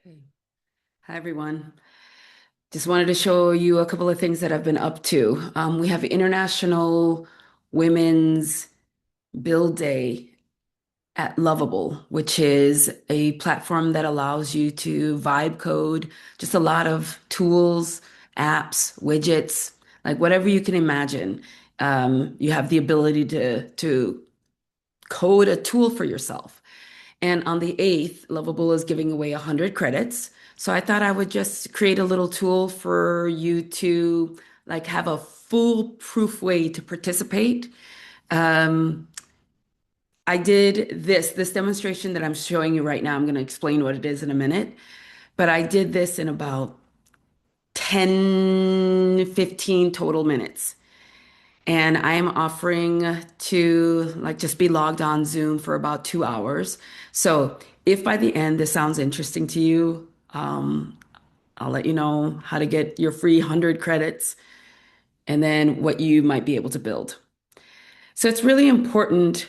Okay. Hi, everyone. Just wanted to show you a couple of things that I've been up to. We have International Women's Build Day at Loveable, which is a platform that allows you to vibe code just a lot of tools, apps, widgets, like whatever you can imagine. You have the ability to code a tool for yourself. And on the 8th, Loveable is giving away 100 credits. So I thought I would just create a little tool for you to like have a foolproof way to participate. Um, I did this demonstration that I'm showing you right now. I'm going to explain what it is in a minute, but I did this in about 10, 15 total minutes. And I am offering to like just be logged on Zoom for about 2 hours. So if by the end this sounds interesting to you, I'll let you know how to get your free 100 credits and then what you might be able to build. So it's really important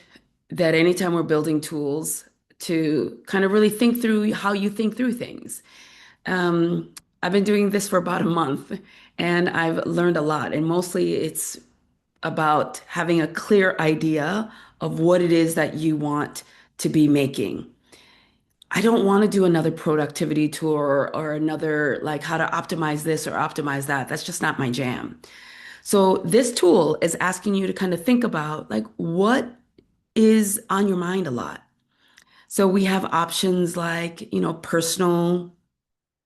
that anytime we're building tools to kind of really think through how you think through things. Um, I've been doing this for about a month and I've learned a lot. And mostly it's about having a clear idea of what it is that you want to be making. I don't want to do another productivity tour or another like how to optimize this or optimize that. That's just not my jam. So this tool is asking you to kind of think about like what is on your mind a lot. So we have options like, personal.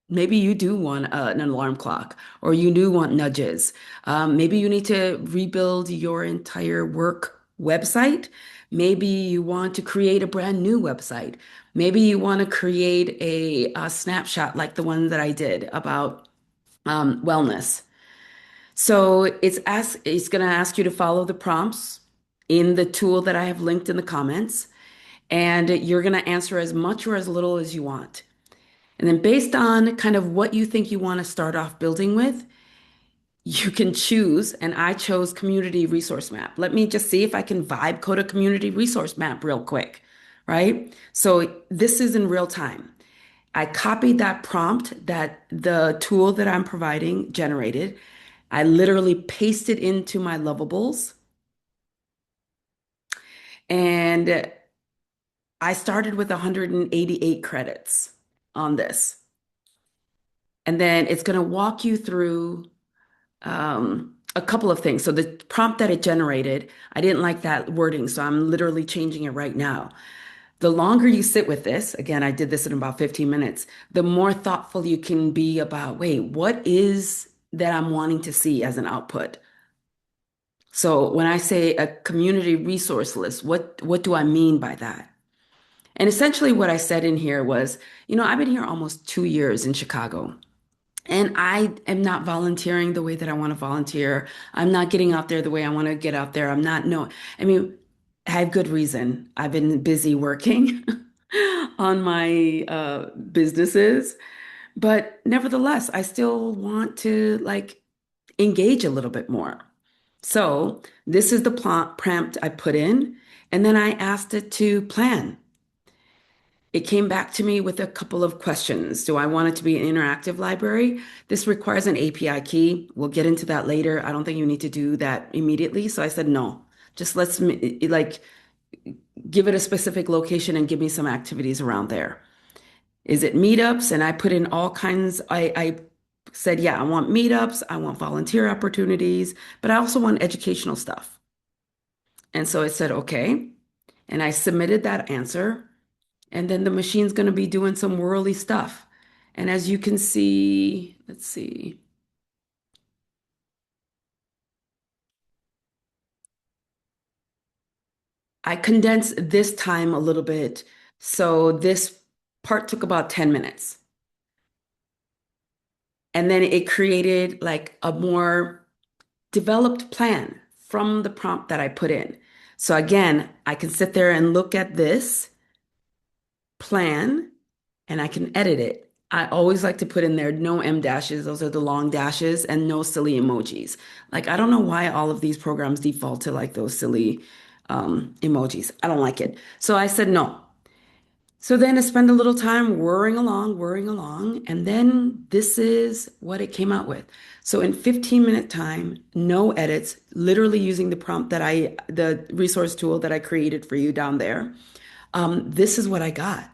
Maybe you do want an alarm clock or you do want nudges. Maybe you need to rebuild your entire work website. Maybe you want to create a brand new website. Maybe you want to create a snapshot like the one that I did about wellness. So it's going to ask you to follow the prompts in the tool that I have linked in the comments, and you're going to answer as much or as little as you want. And then based on kind of what you think you want to start off building with, you can choose, and I chose community resource map. Let me just see if I can vibe code a community resource map real quick, right? So this is in real time. I copied that prompt that the tool that I'm providing generated. I literally pasted into my lovables and I started with 188 credits on this. And then it's going to walk you through a couple of things. So the prompt that it generated, I didn't like that wording, so I'm literally changing it right now. The longer you sit with this, again, I did this in about 15 minutes, the more thoughtful you can be about, wait, what is that I'm wanting to see as an output? So when I say a community resource list, what do I mean by that? And essentially what I said in here was, I've been here almost 2 years in Chicago. And I am not volunteering the way that I want to volunteer. I'm not getting out there the way I want to get out there. I'm not, no, I mean, I have good reason. I've been busy working on my businesses, but nevertheless, I still want to like engage a little bit more. So this is the prompt I put in, and then I asked it to plan. It came back to me with a couple of questions. Do I want it to be an interactive library? This requires an API key. We'll get into that later. I don't think you need to do that immediately. So I said, no, just like give it a specific location and give me some activities around there. Is it meetups? And I put in all kinds. I said, yeah, I want meetups. I want volunteer opportunities, but I also want educational stuff. And so it said, okay. And I submitted that answer. And then the machine's going to be doing some whirly stuff. And as you can see, let's see, I condensed this time a little bit. So this part took about 10 minutes. And then it created like a more developed plan from the prompt that I put in. So again, I can sit there and look at this plan and I can edit it. I always like to put in there no M dashes, those are the long dashes, and no silly emojis. Like, I don't know why all of these programs default to like those silly emojis. I don't like it. So I said no. So then I spend a little time whirring along, and then this is what it came out with. So in 15-minute time, no edits, literally using the resource tool that I created for you down there. This is what I got.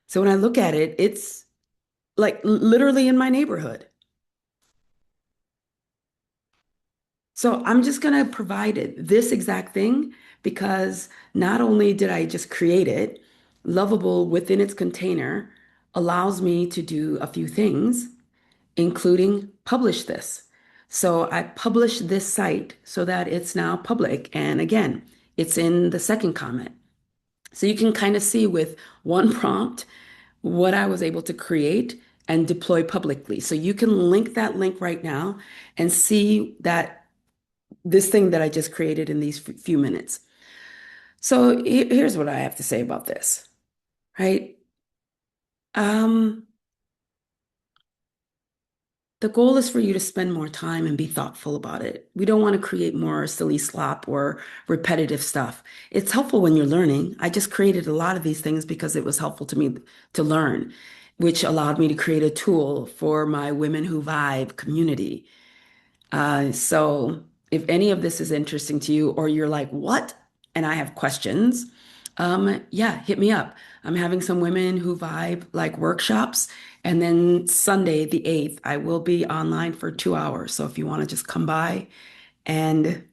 So when I look at it, it's like literally in my neighborhood. So I'm just going to provide this exact thing because not only did I just create it, Lovable within its container allows me to do a few things, including publish this. So I published this site so that it's now public. And again, it's in the second comment. So you can kind of see with one prompt what I was able to create and deploy publicly. So you can link that link right now and see that this thing that I just created in these few minutes. So here's what I have to say about this, right? Um, the goal is for you to spend more time and be thoughtful about it. We don't want to create more silly slop or repetitive stuff. It's helpful when you're learning. I just created a lot of these things because it was helpful to me to learn, which allowed me to create a tool for my Women Who Vibe community. So if any of this is interesting to you, or you're like, what? And I have questions, yeah, hit me up. I'm having some Women Who Vibe like workshops. And then Sunday, the 8th, I will be online for 2 hours. So if you want to just come by and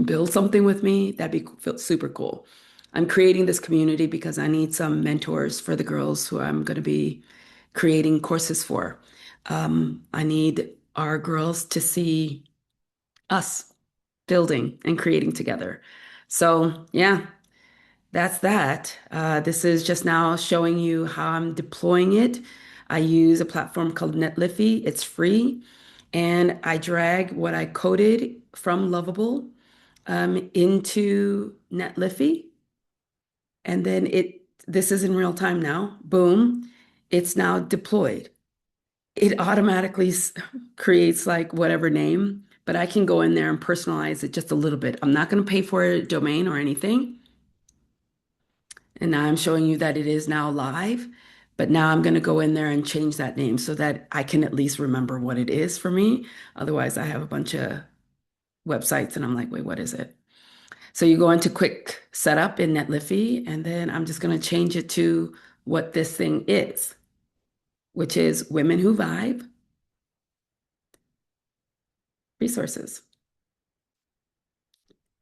build something with me, that'd be super cool. I'm creating this community because I need some mentors for the girls who I'm going to be creating courses for. I need our girls to see us building and creating together. So, yeah, that's that. This is just now showing you how I'm deploying it. I use a platform called Netlify. It's free. And I drag what I coded from Loveable into Netlify. And then this is in real time now. Boom. It's now deployed. It automatically creates like whatever name, but I can go in there and personalize it just a little bit. I'm not going to pay for a domain or anything. And now I'm showing you that it is now live, but now I'm going to go in there and change that name so that I can at least remember what it is for me. Otherwise, I have a bunch of websites and I'm like, wait, what is it? So you go into quick setup in Netlify, and then I'm just going to change it to what this thing is, which is Women Who Vibe Resources.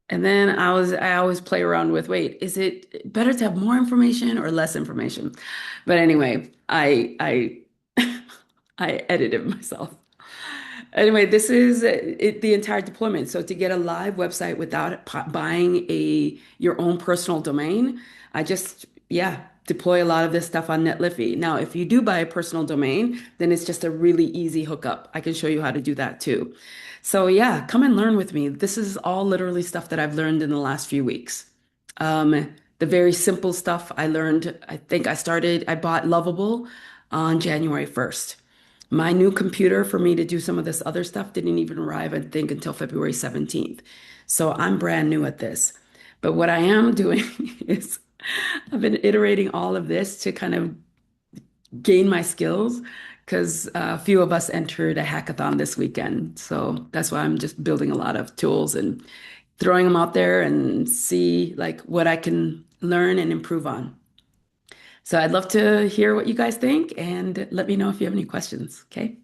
And then I always play around with, wait, is it better to have more information or less information? But anyway, I I edited myself. Anyway, this is the entire deployment. So to get a live website without buying your own personal domain, I just, yeah, deploy a lot of this stuff on Netlify. Now, if you do buy a personal domain, then it's just a really easy hookup. I can show you how to do that too. So yeah, come and learn with me. This is all literally stuff that I've learned in the last few weeks. The very simple stuff I learned, I bought Loveable on January 1st. My new computer for me to do some of this other stuff didn't even arrive, I think, until February 17th. So I'm brand new at this. But what I am doing is I've been iterating all of this to kind of gain my skills because a few of us entered a hackathon this weekend. So that's why I'm just building a lot of tools and throwing them out there and see like what I can learn and improve on. So I'd love to hear what you guys think and let me know if you have any questions. Okay.